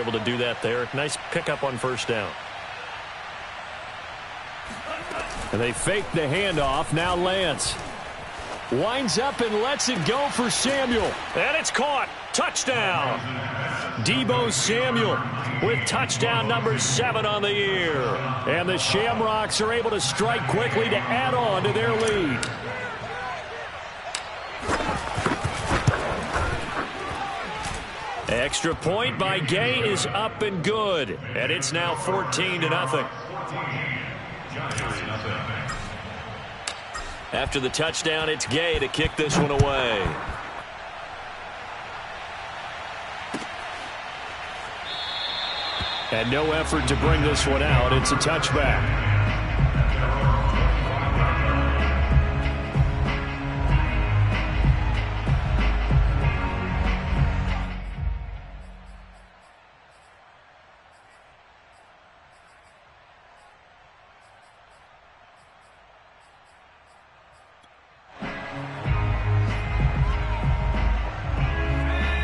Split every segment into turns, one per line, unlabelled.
able to do that there. Nice pickup on first down. And they fake the handoff. Now Lance winds up and lets it go for Samuel. And it's caught. Touchdown. Deebo Samuel with touchdown number 7 on the year. And the Shamrocks are able to strike quickly to add on to their lead. Extra point by Gay is up and good. And it's now 14-0. After the touchdown, it's Gay to kick this one away. And no effort to bring this one out. It's a touchback.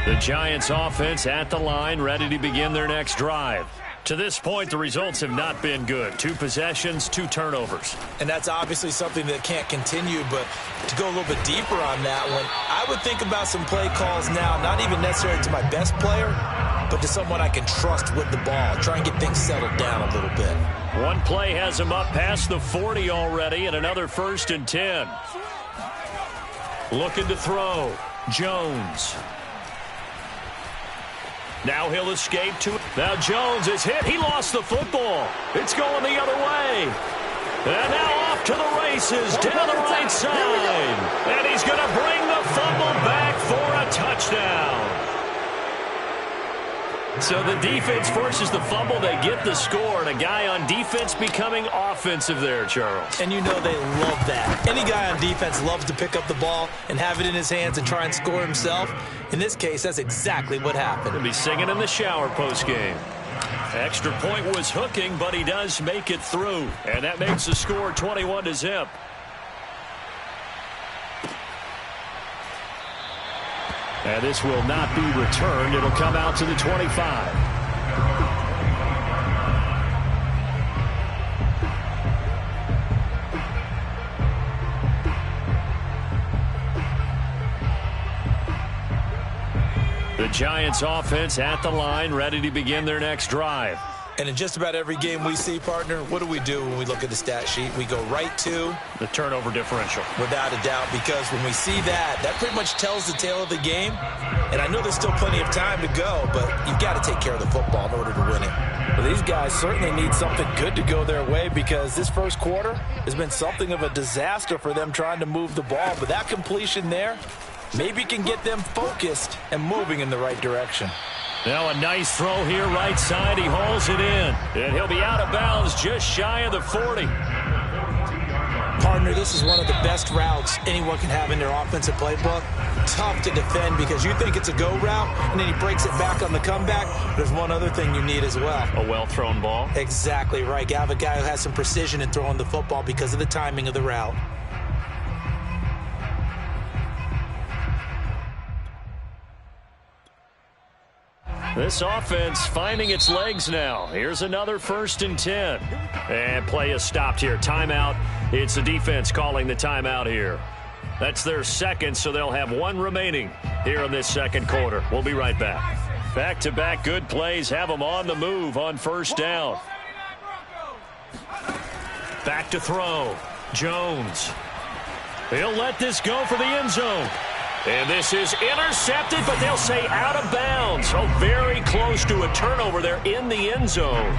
The Giants offense at the line, ready to begin their next drive. To this point, the results have not been good. 2 possessions, 2 turnovers.
And that's obviously something that can't continue, but to go a little bit deeper on that one, I would think about some play calls now, not even necessarily to my best player, but to someone I can trust with the ball. Try and get things settled down a little bit.
One play has him up past the 40 already, and another 1st and 10. Looking to throw. Jones. Now he'll escape to it. Now Jones is hit. He lost the football. It's going the other way. And now off to the races down the right side. And he's going to bring the fumble back for a touchdown. So the defense forces the fumble. They get the score. And a guy on defense becoming offensive there, Charles.
And you know they love that. Any guy on defense loves to pick up the ball and have it in his hands and try and score himself. In this case, that's exactly what happened.
He'll be singing in the shower postgame. Extra point was hooking, but he does make it through. And that makes the score 21-0. And this will not be returned. It'll come out to the 25. The Giants offense at the line, ready to begin their next drive.
And in just about every game we see, partner, what do we do when we look at the stat sheet? We go right to
the turnover differential.
Without a doubt, because when we see that, that pretty much tells the tale of the game. And I know there's still plenty of time to go, but you've got to take care of the football in order to win it.
Well, these guys certainly need something good to go their way, because this first quarter has been something of a disaster for them trying to move the ball. But that completion there maybe can get them focused and moving in the right direction.
Now a nice throw here right side. He hauls it in. And he'll be out of bounds just shy of the 40.
Partner, this is one of the best routes anyone can have in their offensive playbook. Tough to defend because you think it's a go route, and then he breaks it back on the comeback. There's one other thing you need as well.
A well-thrown ball.
Exactly right. You have a guy who has some precision in throwing the football because of the timing of the route.
This offense finding its legs now. Here's another 1st and 10. And play is stopped here. Timeout. It's the defense calling the timeout here. That's their second, so they'll have 1 remaining here in this second quarter. We'll be right back. Back-to-back good plays have them on the move on 1st down. Back to throw. Jones. He'll let this go for the end zone. And this is intercepted, but they'll say out of bounds. So very close to a turnover there in the end zone.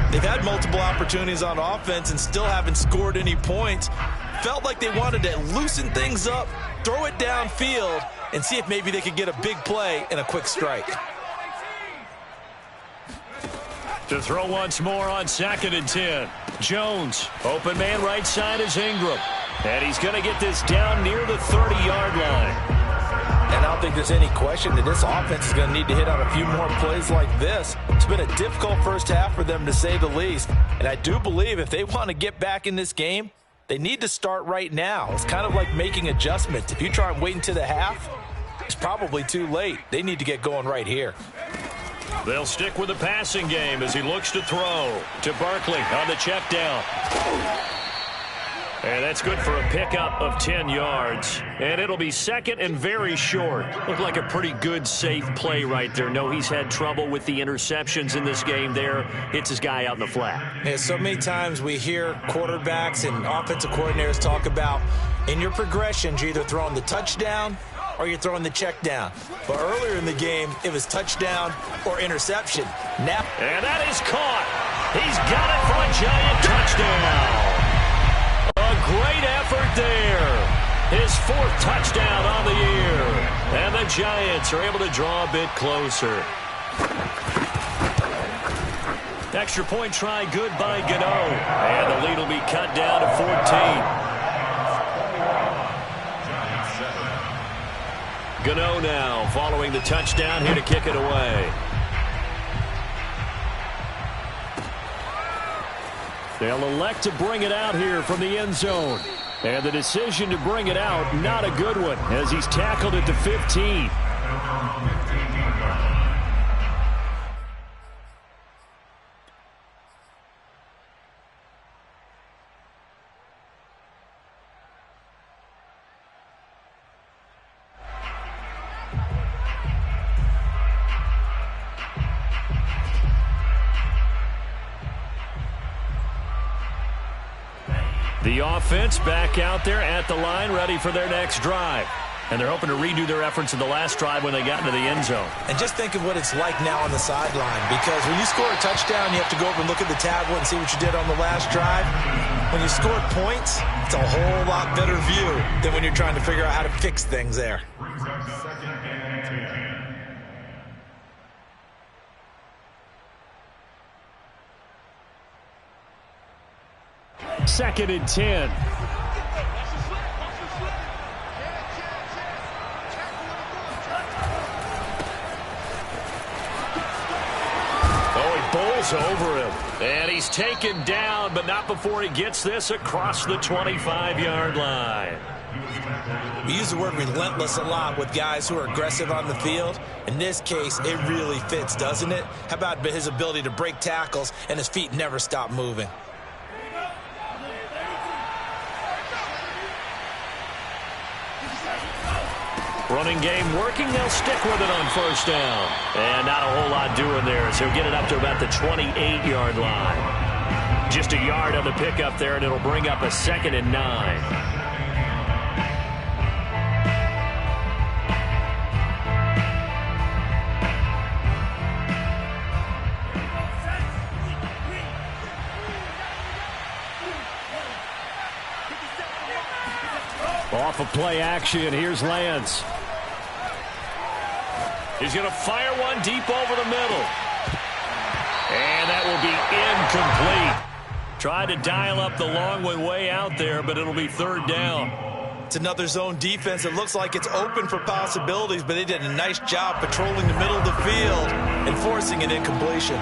They've had multiple opportunities on offense and still haven't scored any points. Felt like they wanted to loosen things up, throw it downfield, and see if maybe they could get a big play and a quick strike.
To throw once more on 2nd and 10. Jones, open man right side is Ingram. And he's going to get this down near the 30-yard line.
And I don't think there's any question that this offense is going to need to hit on a few more plays like this. It's been a difficult first half for them, to say the least. And I do believe if they want to get back in this game, they need to start right now. It's kind of like making adjustments. If you try and wait until the half, it's probably too late. They need to get going right here.
They'll stick with the passing game as he looks to throw to Barkley on the check down. And that's good for a pickup of 10 yards. And it'll be second and very short. Looked like a pretty good, safe play right there. No, he's had trouble with the interceptions in this game there. Hits his guy out in the flat.
Yeah, so many times we hear quarterbacks and offensive coordinators talk about in your progressions, you're either throwing the touchdown or you're throwing the check down. But earlier in the game, it was touchdown or interception. Now,
and that is caught. He's got it for a giant touchdown. A great effort there. His fourth touchdown on the year. And the Giants are able to draw a bit closer. Extra point try good by Gano. And the lead will be cut down to 14. Gano now following the touchdown here to kick it away. They'll elect to bring it out here from the end zone. And the decision to bring it out, not a good one, as he's tackled at the 15. The offense back out there at the line, ready for their next drive. And they're hoping to redo their efforts in the last drive when they got into the end zone.
And just think of what it's like now on the sideline, because when you score a touchdown, you have to go over and look at the tablet and see what you did on the last drive. When you scored points, it's a whole lot better view than when you're trying to figure out how to fix things there.
Second and 10. Oh, he bowls over him. And he's taken down, but not before he gets this across the 25-yard line.
We use the word relentless a lot with guys who are aggressive on the field. In this case, it really fits, doesn't it? How about his ability to break tackles and his feet never stop moving?
Running game working. They'll stick with it on first down. And not a whole lot doing there, so he'll get it up to about the 28-yard line. Just a yard on the pickup there, and it'll bring up a 2nd and 9. Off of play action, here's Lance. He's going to fire one deep over the middle. And that will be incomplete. Tried to dial up the long one way out there, but it'll be third down.
It's another zone defense. It looks like it's open for possibilities, but they did a nice job patrolling the middle of the field and forcing an incompletion.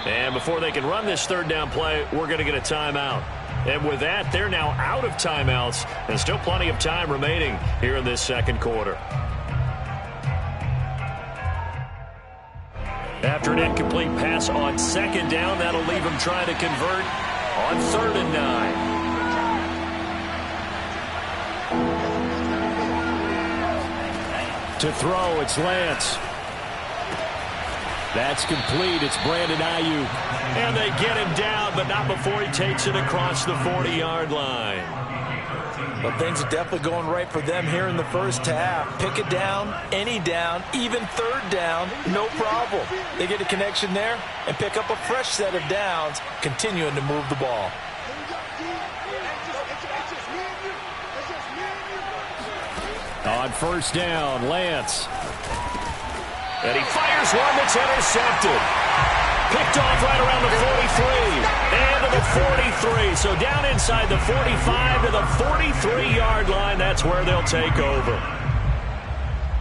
And before they can run this third down play, we're going to get a timeout. And with that, they're now out of timeouts, and still plenty of time remaining here in this second quarter. After an incomplete pass on second down, that'll leave him trying to convert on 3rd and 9. To throw, it's Lance. That's complete. It's Brandon Ayuk. And they get him down, but not before he takes it across the 40-yard line.
But things are definitely going right for them here in the first half. Pick it down, any down, even third down, no problem. They get a connection there and pick up a fresh set of downs, continuing to move the ball.
On first down, Lance. And he fires one that's intercepted. Picked off right around the 43. And to the 43. So down inside the 45 to the 43-yard line. That's where they'll take over.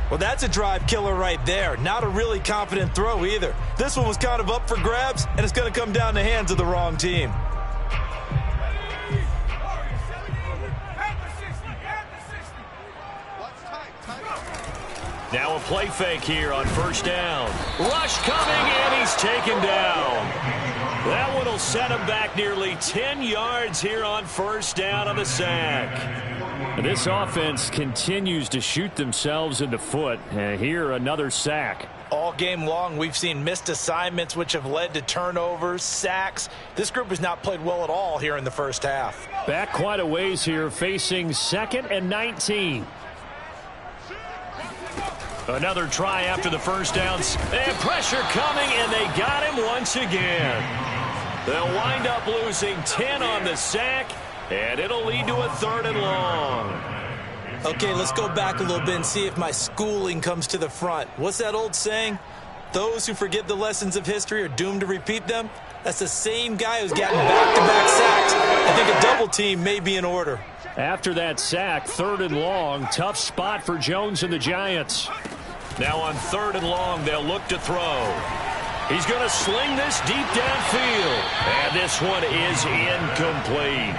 Well, that's a drive killer right there. Not a really confident throw either. This one was kind of up for grabs, and it's going to come down the hands of the wrong team.
Now a play fake here on first down. Rush coming, and he's taken down. That one will set him back nearly 10 yards here on first down on the sack.
This offense continues to shoot themselves in the foot. And here, another sack.
All game long, we've seen missed assignments, which have led to turnovers, sacks. This group has not played well at all here in the first half.
Back quite a ways here, facing 2nd and 19.
Another try after the first downs. And pressure coming, and they got him once again. They'll wind up losing 10 on the sack, and it'll lead to a 3rd and long.
Okay, let's go back a little bit and see if my schooling comes to the front. What's that old saying? Those who forget the lessons of history are doomed to repeat them. That's the same guy who's gotten back-to-back sacks. I think a double team may be in order.
After that sack, 3rd and long. Tough spot for Jones and the Giants.
Now on 3rd and long, they'll look to throw. He's going to sling this deep downfield. And this one is incomplete.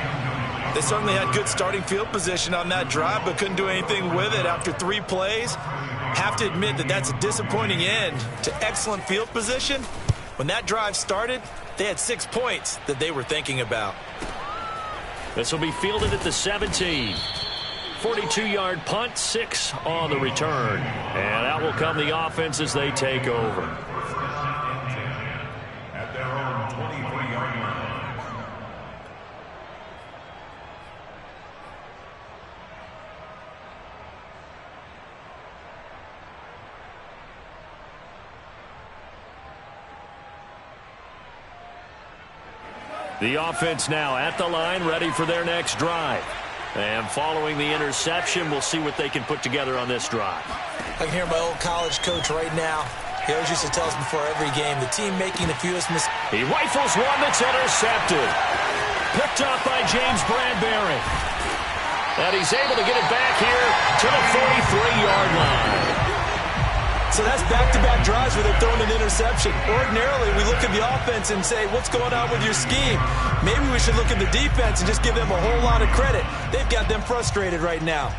They certainly had good starting field position on that drive, but couldn't do anything with it after 3 plays. Have to admit that that's a disappointing end to excellent field position. When that drive started, they had 6 points that they were thinking about.
This will be fielded at the 17. 42-yard punt, 6 on the return. And out will come the offense as they take over.
At their own 23-yard line.
The offense now at the line, ready for their next drive. And following the interception, we'll see what they can put together on this drive.
I can hear my old college coach right now. He always used to tell us before every game, the team making the fewest mistakes.
He rifles one that's intercepted. Picked up by James Bradbury. And he's able to get it back here to the 43-yard line.
So that's back-to-back drives where they're throwing an interception. Ordinarily, we look at the offense and say, what's going on with your scheme? Maybe we should look at the defense and just give them a whole lot of credit. They've got them frustrated right now.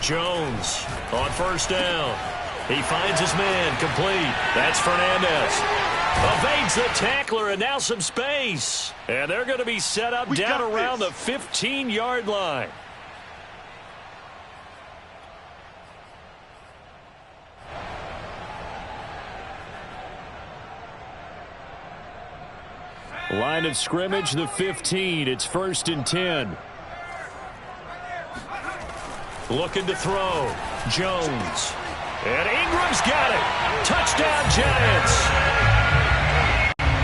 Jones on first down. He finds his man, complete. That's Fernandez. Evades the tackler, and now some space. And they're going to be set up down around the 15-yard line.
Line of scrimmage, the 15. It's 1st and 10.
Looking to throw. Jones. And Ingram's got it. Touchdown, Giants.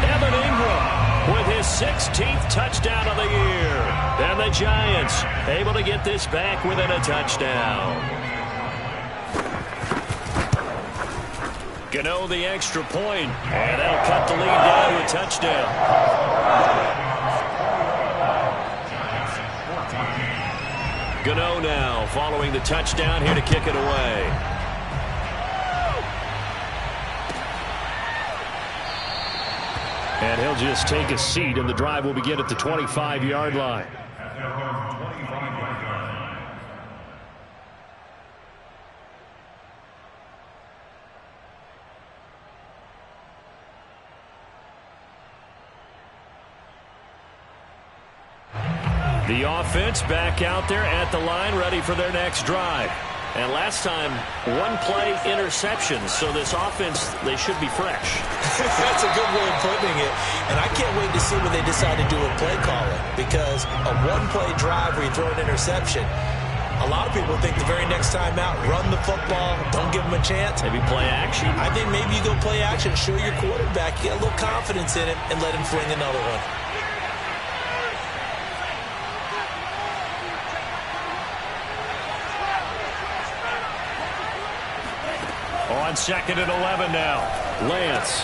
Evan Ingram with his 16th touchdown of the year. And the Giants able to get this back within a touchdown. Gano the extra point, and that'll cut the lead down to a touchdown. Gano now following the touchdown here to kick it away.
And he'll just take a seat, and the drive will begin at the 25-yard line.
At their own 25-yard line.
The offense back out there at the line, ready for their next drive. And last time, 1-play interception. So this offense, they should be fresh.
That's a good way of putting it. And I can't wait to see what they decide to do with play calling. Because a 1-play drive where you throw an interception, a lot of people think the very next time out, run the football, don't give them a chance.
Maybe play action.
I think maybe you go play action, show your quarterback, you get a little confidence in him, and let him fling another one.
On 2nd and 11 now. Lance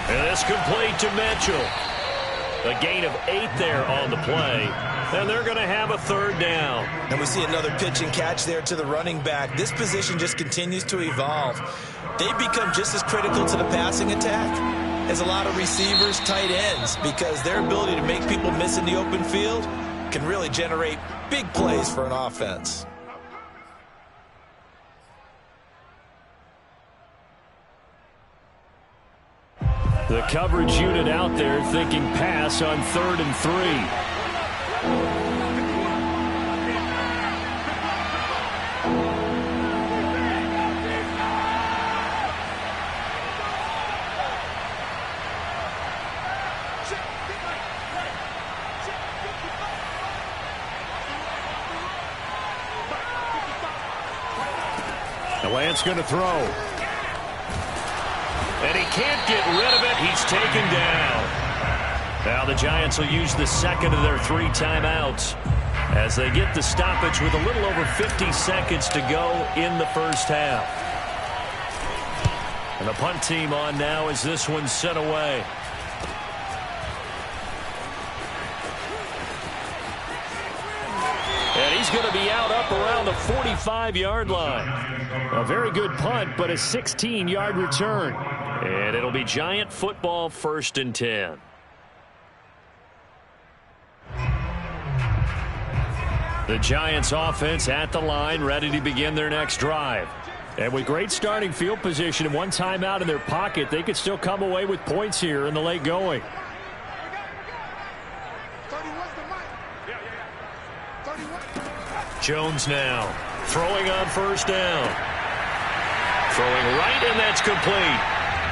And this complete to Mitchell. A gain of 8 there on the play. And they're going to have a 3rd down.
And we see another pitch and catch there to the running back. This position just continues to evolve. They become just as critical to the passing attack as a lot of receivers, tight ends, because their ability to make people miss in the open field can really generate big plays for an offense.
The coverage unit out there thinking pass on 3rd and 3. Lance going to throw.
And he can't get rid of it. He's taken down. Now the Giants will use the second of their 3 timeouts as they get the stoppage with a little over 50 seconds to go in the first half. And the punt team on now as this one's sent away. And he's going to be out up around the 45-yard line.
A very good punt, but a 16-yard return.
And it'll be Giant football, 1st and 10. The Giants offense at the line, ready to begin their next drive.
And with great starting field position and 1 timeout in their pocket, they could still come away with points here in the late going.
Jones now throwing on 1st down. Throwing right, and that's complete.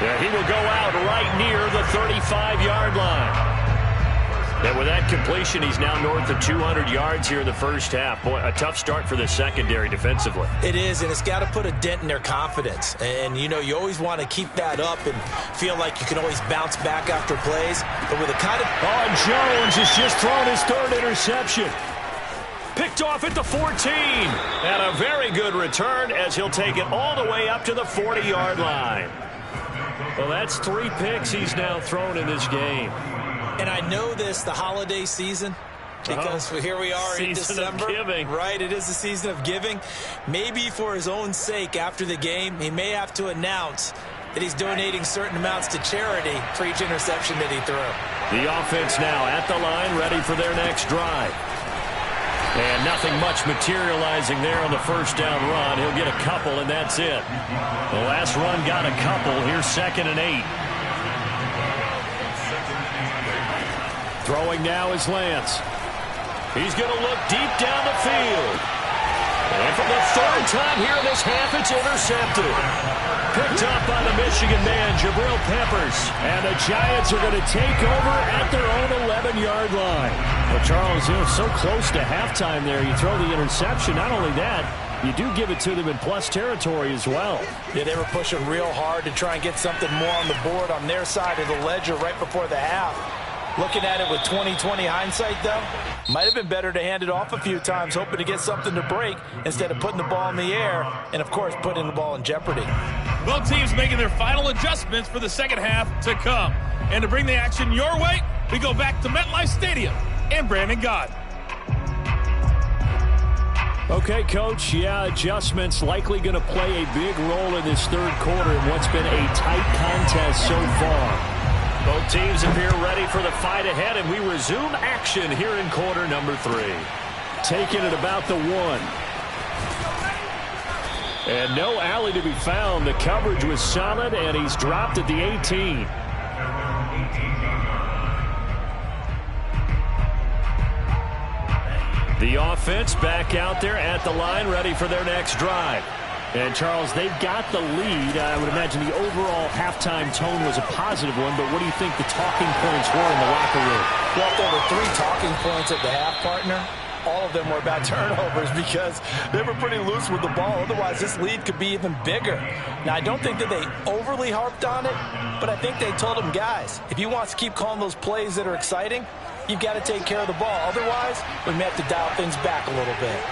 Yeah, he will go out right near the 35-yard line. And with that completion, he's now north of 200 yards here in the first half. Boy, a tough start for the secondary defensively.
It is, and it's got to put a dent in their confidence. And, you know, you always want to keep that up and feel like you can always bounce back after plays. But with a kind of...
Oh, Jones has just thrown his 3rd interception.
Picked off at the 14. And a very good return as he'll take it all the way up to the 40-yard line. Well, that's 3 picks he's now thrown in this game.
And I know this, the holiday season, because here we are in December.
Season of giving.
Right, it is the season of giving. Maybe for his own sake after the game, he may have to announce that he's donating certain amounts to charity for each interception that he threw.
The offense now at the line, ready for their next drive. And nothing much materializing there on the 1st down run. He'll get a couple, and that's it. The last run got a couple. Here's 2nd and 8.
Throwing now is Lance.
He's going to look deep down the field. And for the 3rd time here in this half, it's intercepted. Picked up by the Michigan man, Jabril Peppers.
And the Giants are going to take over at their own 11-yard line. Well, Charles, so close to halftime there. You throw the interception. Not only that, you do give it to them in plus territory as well.
Yeah, they were pushing real hard to try and get something more on the board on their side of the ledger right before the half. Looking at it with 20/20 hindsight, though, might have been better to hand it off a few times, hoping to get something to break instead of putting the ball in the air and, of course, putting the ball in jeopardy.
Both teams making their final adjustments for the second half to come. And to bring the action your way, we go back to MetLife Stadium and Brandon Gott.
Okay, Coach, adjustments likely going to play a big role in this 3rd quarter in what's been a tight contest so far.
Both teams appear ready for the fight ahead, and we resume action here in quarter number 3.
Taking it about the 1. And no alley to be found. The coverage was solid, and he's dropped at the 18.
The offense back out there at the line, ready for their next drive.
And, Charles, they've got the lead. I would imagine the overall halftime tone was a positive one, but what do you think the talking points were in the locker room?
Well, there were 3 talking points at the half, partner. All of them were about turnovers because they were pretty loose with the ball. Otherwise, this lead could be even bigger. Now, I don't think that they overly harped on it, but I think they told them, guys, if you want to keep calling those plays that are exciting, you've got to take care of the ball. Otherwise, we may have to dial things back a little bit.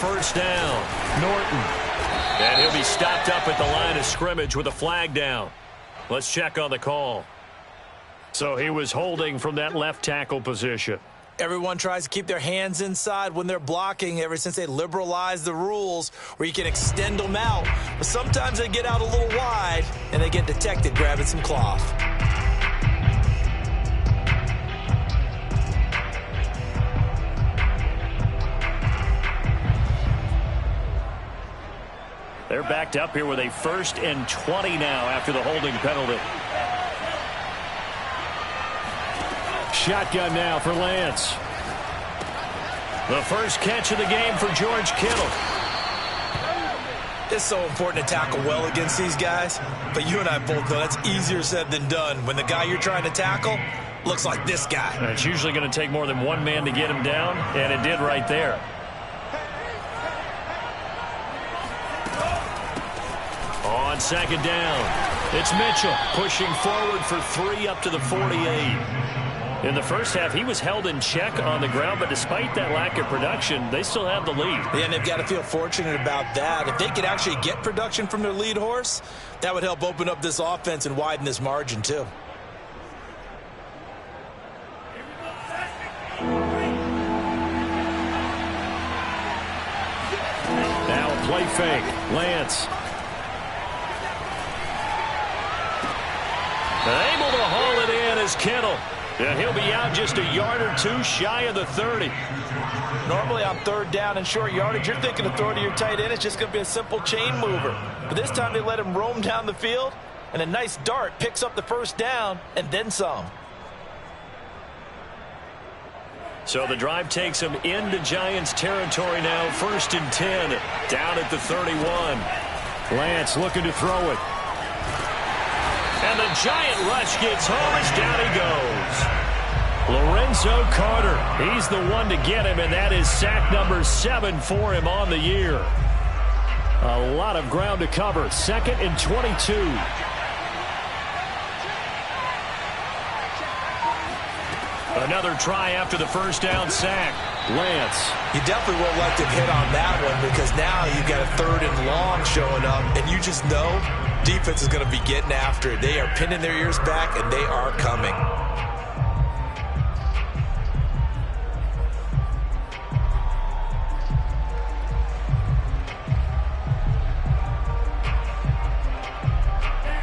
first down. Norton. And he'll be stopped up at the line of scrimmage with a flag down. Let's check on the call. So he was holding from that left tackle position.
Everyone tries to keep their hands inside when they're blocking ever since they liberalized the rules where you can extend them out. But sometimes they get out a little wide and they get detected grabbing some cloth.
They're backed up here with a 1st and 20 now after the holding penalty.
Shotgun now for Lance.
The first catch of the game for George Kittle.
It's so important to tackle well against these guys, but you and I both know that's easier said than done when the guy you're trying to tackle looks like this guy.
And it's usually going to take more than one man to get him down, and it did right there. On second down, it's Mitchell pushing forward for 3 up to the 48. In the first half, he was held in check on the ground, but despite that lack of production, they still have the lead.
Yeah, and they've got to feel fortunate about that. If they could actually get production from their lead horse, that would help open up this offense and widen this margin too.
Now a play fake. Lance.
Able to haul it in is Kittle. And he'll be out just a yard or two shy of the 30.
Normally on 3rd down and short yardage, you're thinking of throwing to your tight end. It's just going to be a simple chain mover. But this time they let him roam down the field, and a nice dart picks up the first down and then some.
So the drive takes him into Giants territory now. 1st and 10 down at the 31.
Lance looking to throw it.
And the giant rush gets home as down he goes.
Lorenzo Carter. He's the one to get him, and that is sack number 7 for him on the year. A lot of ground to cover. 2nd and 22.
Another try after the first down sack.
Lance.
You definitely would like to hit on that one because now you've got a 3rd and long showing up, and you just know defense is going to be getting after it. They are pinning their ears back, and they are coming.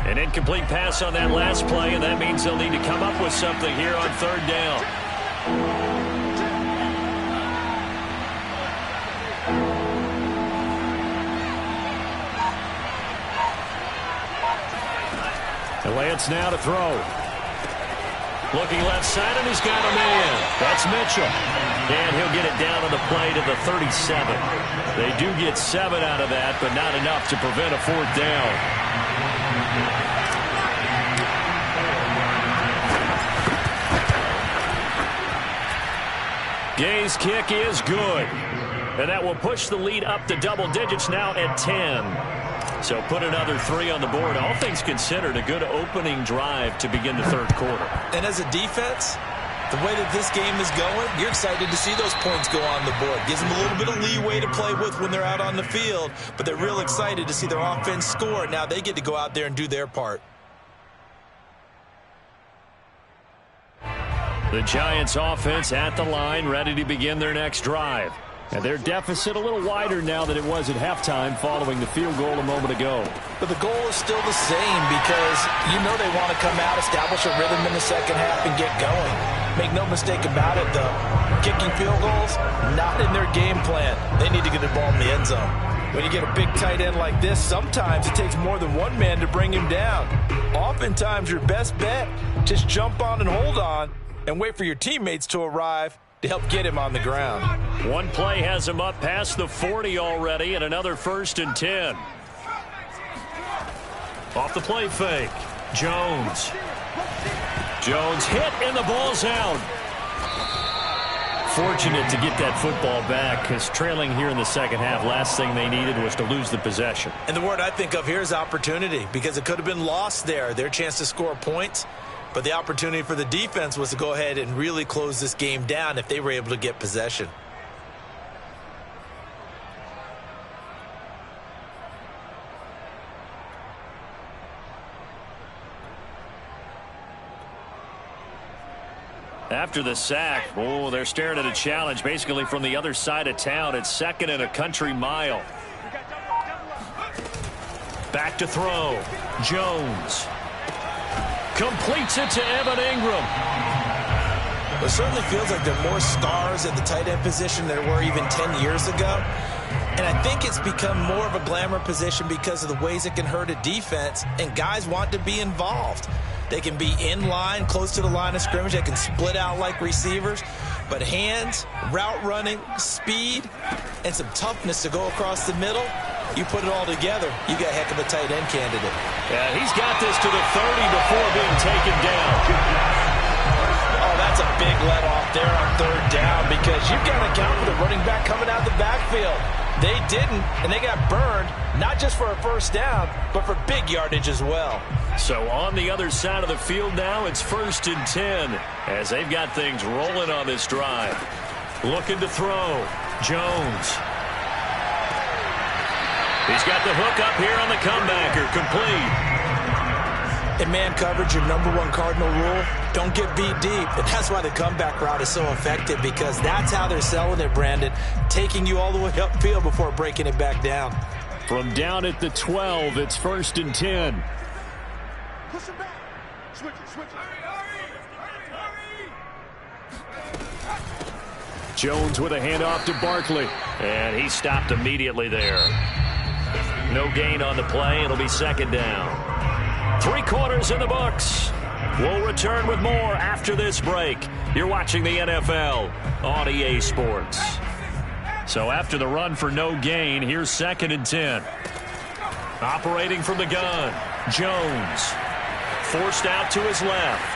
An incomplete pass on that last play, and that means they'll need to come up with something here on 3rd down.
And Lance now to throw.
Looking left side, and he's got him in. That's Mitchell. And he'll get it down on the play to the 37. They do get 7 out of that, but not enough to prevent a 4th down. Gay's kick is good. And that will push the lead up to double digits now at 10. So put another 3 on the board. All things considered, a good opening drive to begin the 3rd quarter.
And as a defense, the way that this game is going, you're excited to see those points go on the board. Gives them a little bit of leeway to play with when they're out on the field, but they're real excited to see their offense score. Now they get to go out there and do their part.
The Giants offense at the line, ready to begin their next drive.
And their deficit a little wider now than it was at halftime following the field goal a moment ago.
But the goal is still the same because you know they want to come out, establish a rhythm in the second half, and get going. Make no mistake about it, though. Kicking field goals, not in their game plan. They need to get the ball in the end zone. When you get a big tight end like this, sometimes it takes more than one man to bring him down. Oftentimes, your best bet, just jump on and hold on and wait for your teammates to arrive to help get him on the ground.
One play has him up past the 40 already, and another 1st and 10. Off the play fake. Jones. Jones hit, and the ball's out. Fortunate to get that football back, because trailing here in the second half, last thing they needed was to lose the possession.
And the word I think of here is opportunity, because it could have been lost there, their chance to score points. But the opportunity for the defense was to go ahead and really close this game down if they were able to get possession.
After the sack, oh, they're staring at a challenge basically from the other side of town. It's 2nd and a country mile. Back to throw. Jones completes it to Evan Ingram.
It certainly feels like there are more stars at the tight end position than there were even 10 years ago. And I think it's become more of a glamour position because of the ways it can hurt a defense, and guys want to be involved. They can be in line, close to the line of scrimmage. They can split out like receivers. But hands, route running, speed, and some toughness to go across the middle, you put it all together, you got a heck of a tight end candidate.
Yeah, he's got this to the 30 before being taken down.
Oh, that's a big let off there on 3rd down because you've got to account for the running back coming out the backfield. They didn't, and they got burned, not just for a 1st down, but for big yardage as well.
So on the other side of the field now, it's 1st and 10 as they've got things rolling on this drive. Looking to throw. Jones. He's got the hook up here on the comebacker. Complete.
In man coverage, your #1 cardinal rule, don't get beat deep. And that's why the comeback route is so effective, because that's how they're selling it, Brandon. Taking you all the way upfield before breaking it back down.
From down at the 12, it's 1st and 10.
Push him back. Switch it, switch it.
Jones with a handoff to Barkley.
And he stopped immediately there. No gain on the play. It'll be 2nd down. 3 quarters in the books. We'll return with more after this break. You're watching the NFL on EA Sports. So after the run for no gain, here's 2nd and 10. Operating from the gun, Jones. Forced out to his left.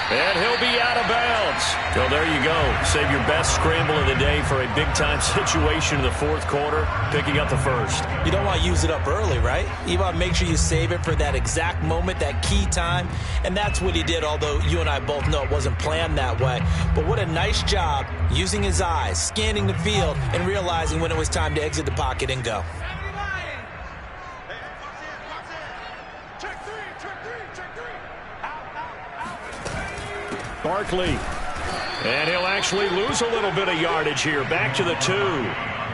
And he'll be out of bounds. So there you go. Save your best scramble of the day for a big-time situation in the 4th quarter, picking up the 1st.
You don't want to use it up early, right? You want to make sure you save it for that exact moment, that key time. And that's what he did, although you and I both know it wasn't planned that way. But what a nice job using his eyes, scanning the field, and realizing when it was time to exit the pocket and go.
Barkley.
And he'll actually lose a little bit of yardage here. Back to the 2.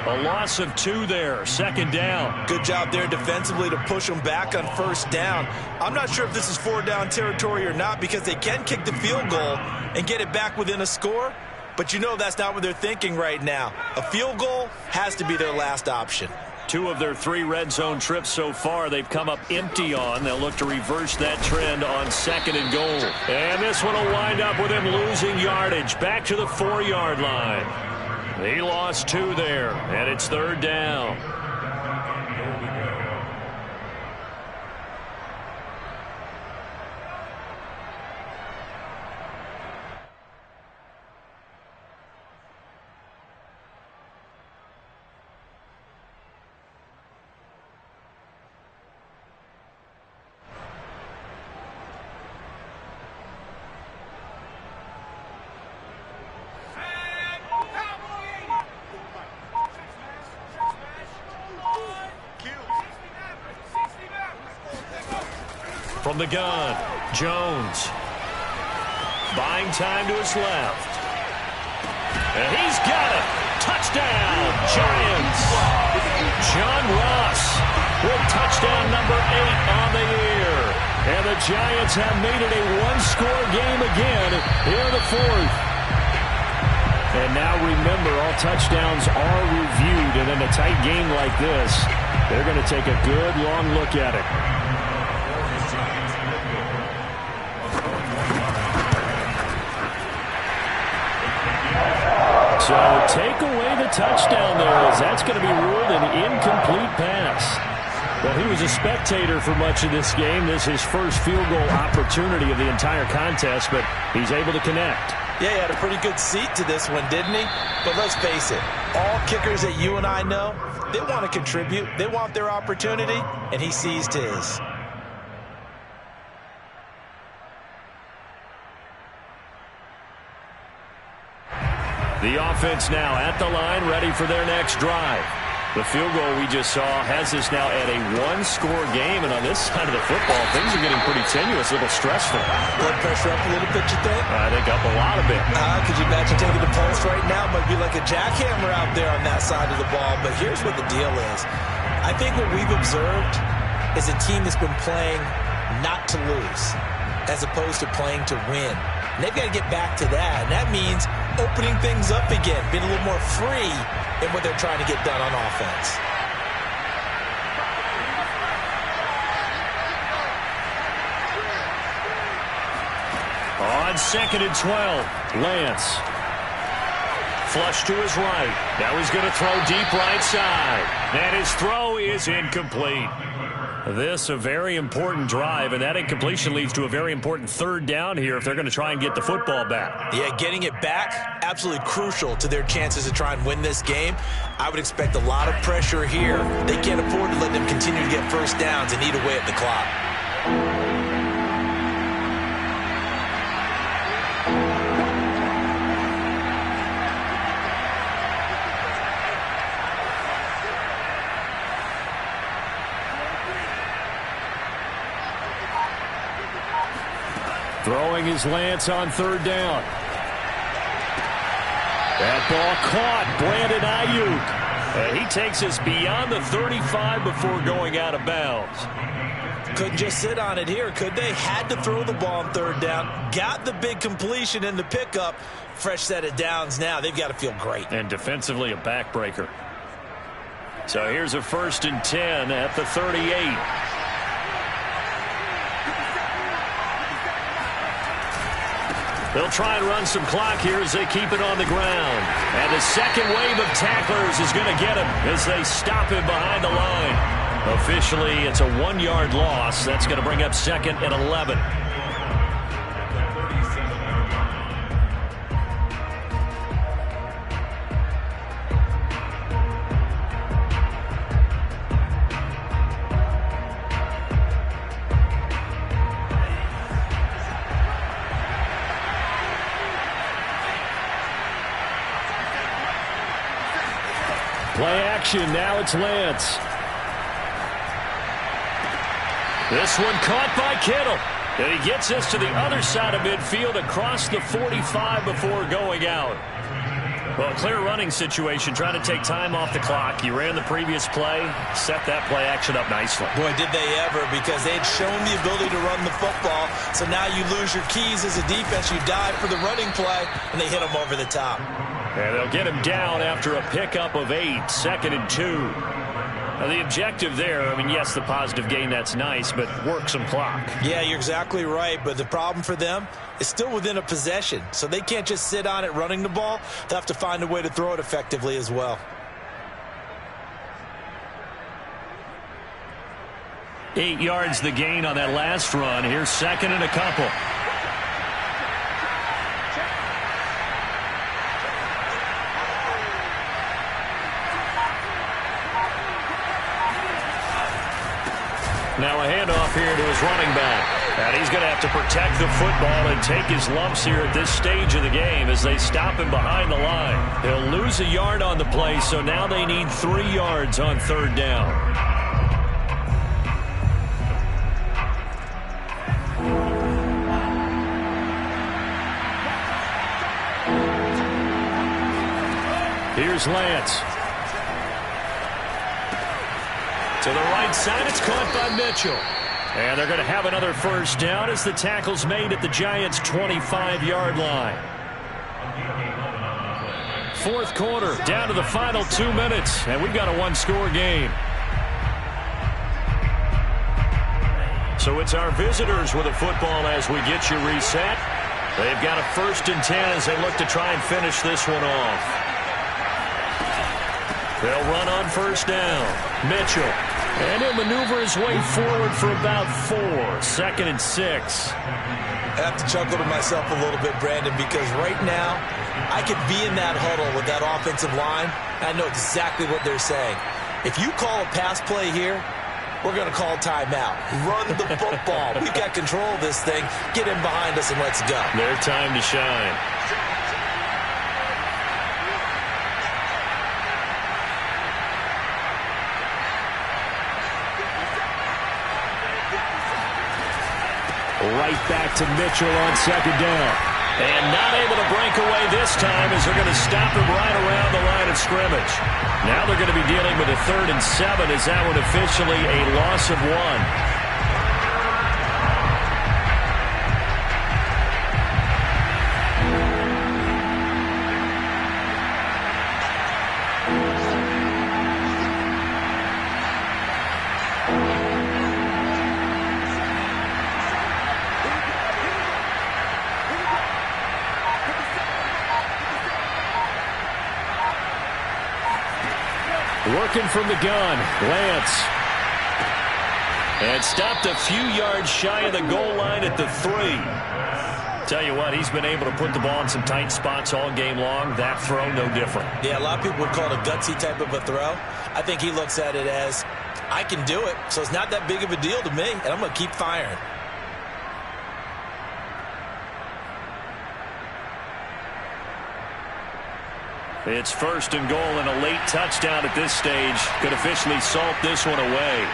A loss of 2 there. 2nd down.
Good job there defensively to push them back on 1st down. I'm not sure if this is 4th down territory or not, because they can kick the field goal and get it back within a score. But you know that's not what they're thinking right now. A field goal has to be their last option.
2 of their 3 red zone trips so far they've come up empty on. They'll look to reverse that trend on 2nd and goal. And this one will wind up with him losing yardage. Back to the 4-yard line. He lost 2 there, and it's 3rd down. From the gun, Jones. Buying time to his left. And he's got it. Touchdown, Giants. John Ross with touchdown number 8 on the year. And the Giants have made it a one-score game again here in the 4th.
And now remember, all touchdowns are reviewed. And in a tight game like this, they're going to take a good long look at it. So take away the touchdown there, as that's going to be ruled an incomplete pass. Well, he was a spectator for much of this game. This is his first field goal opportunity of the entire contest, but he's able to connect.
Yeah, he had a pretty good seat to this one, didn't he? But let's face it, all kickers that you and I know, they want to contribute. They want their opportunity, and he seized his.
The offense now at the line, ready for their next drive. The field goal we just saw has us now at a one-score game, and on this side of the football, things are getting pretty tenuous, a little stressful.
Blood pressure up a little bit, you think?
I think up a lot of it.
Could you imagine taking the pulse right now? Might be like a jackhammer out there on that side of the ball, but here's what the deal is. I think what we've observed is a team that's been playing not to lose as opposed to playing to win. And they've got to get back to that, and that means opening things up again, being a little more free in what they're trying to get done on offense.
On 2nd and 12, Lance. Flush to his right. Now he's going to throw deep right side. And his throw is incomplete. This a very important drive, and that incompletion leads to a very important 3rd down here if they're going to try and get the football back.
Yeah, getting it back, absolutely crucial to their chances to try and win this game. I would expect a lot of pressure here. They can't afford to let them continue to get first downs and eat away at the clock.
Throwing his Lance on 3rd down. That ball caught. Brandon Ayuk.
He takes us beyond the 35 before going out of bounds.
Couldn't just sit on it here, could they? Had to throw the ball on 3rd down. Got the big completion in the pickup. Fresh set of downs now. They've got to feel great.
And defensively a backbreaker. So here's a 1st and 10 at the 38. They'll try and run some clock here as they keep it on the ground. And the second wave of tacklers is going to get him as they stop him behind the line. Officially, it's a 1-yard loss. That's going to bring up 2nd and 11.
Play action. Now it's Lance.
This one caught by Kittle. And he gets us to the other side of midfield across the 45 before going out. Well, a clear running situation, trying to take time off the clock. He ran the previous play, set that play action up nicely.
Boy, did they ever, because they had shown the ability to run the football. So now you lose your keys as a defense. You dive for the running play, and they hit him over the top.
And they'll get him down after a pickup of 8, 2nd and 2. Now, the objective there, I mean, yes, the positive gain, that's nice, but work some clock.
Yeah, you're exactly right, but the problem for them is still within a possession. So they can't just sit on it running the ball. They'll have to find a way to throw it effectively as well.
8 yards the gain on that last run. Here's 2nd and a couple. Now a handoff here to his running back. And he's going to have to protect the football and take his lumps here at this stage of the game as they stop him behind the line. He'll lose a yard on the play, so now they need 3 yards on 3rd down.
Here's Lance.
To the right side, it's caught by Mitchell. And they're going to have another 1st down as the tackle's made at the Giants' 25-yard line. 4th quarter, down to the final 2 minutes, and we've got a 1-score game. So it's our visitors with a football as we get you reset. They've got a 1st and 10 as they look to try and finish this one off. They'll run on 1st down. Mitchell. And he'll maneuver his way forward for about 4. 2nd and 6.
I have to chuckle to myself a little bit, Brandon, because right now I could be in that huddle with that offensive line. I know exactly what they're saying. If you call a pass play here, we're going to call timeout. Run the football. We've got control of this thing. Get in behind us and let's go.
Their time to shine.
Right back to Mitchell on second down.
And not able to break away this time as they're going to stop him right around the line of scrimmage. Now they're going to be dealing with a 3rd and 7 as that one officially a loss of 1.
Working from the gun, Lance.
And stopped a few yards shy of the goal line at the 3. Tell you what, he's been able to put the ball in some tight spots all game long. That throw, no different.
Yeah, a lot of people would call it a gutsy type of a throw. I think he looks at it as, I can do it, so it's not that big of a deal to me, and I'm going to keep firing.
It's 1st and goal, and a late touchdown at this stage could officially salt this one away.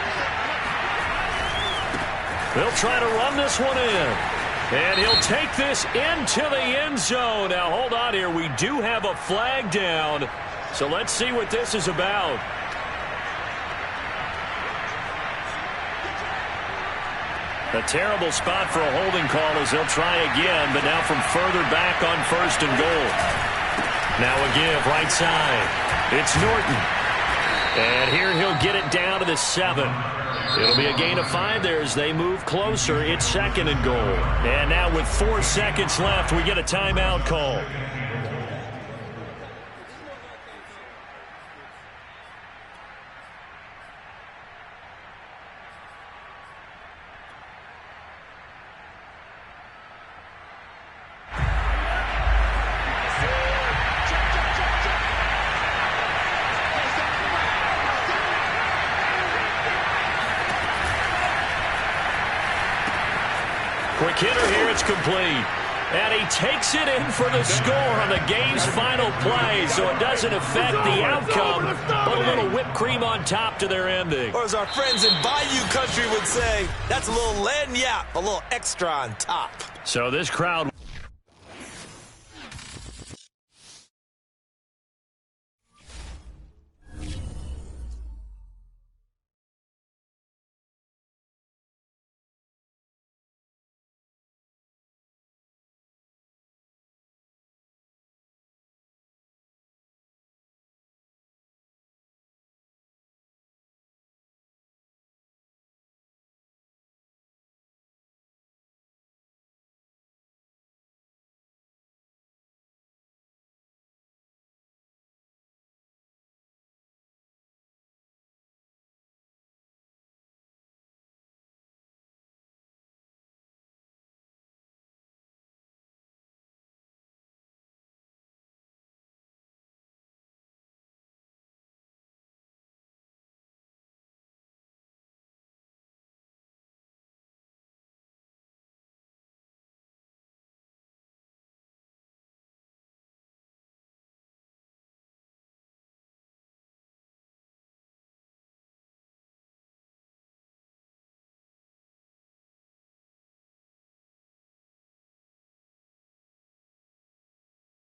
They'll try to run this one in. And he'll take this into the end zone. Now, hold on here. We do have a flag down. So let's see what this is about. A terrible spot for a holding call as they'll try again, but now from further back on 1st and goal. Now a give right side. It's Norton. And here he'll get it down to the 7. It'll be a gain of 5 there as they move closer. It's 2nd and goal. And now with 4 seconds left, we get a timeout call. Quick hitter here, it's complete. And he takes it in for the score on the game's final play, so it doesn't affect the outcome, but a little whipped cream on top to their ending.
Or as our friends in Bayou Country would say, that's a little lagniappe, a little extra on top.
So this crowd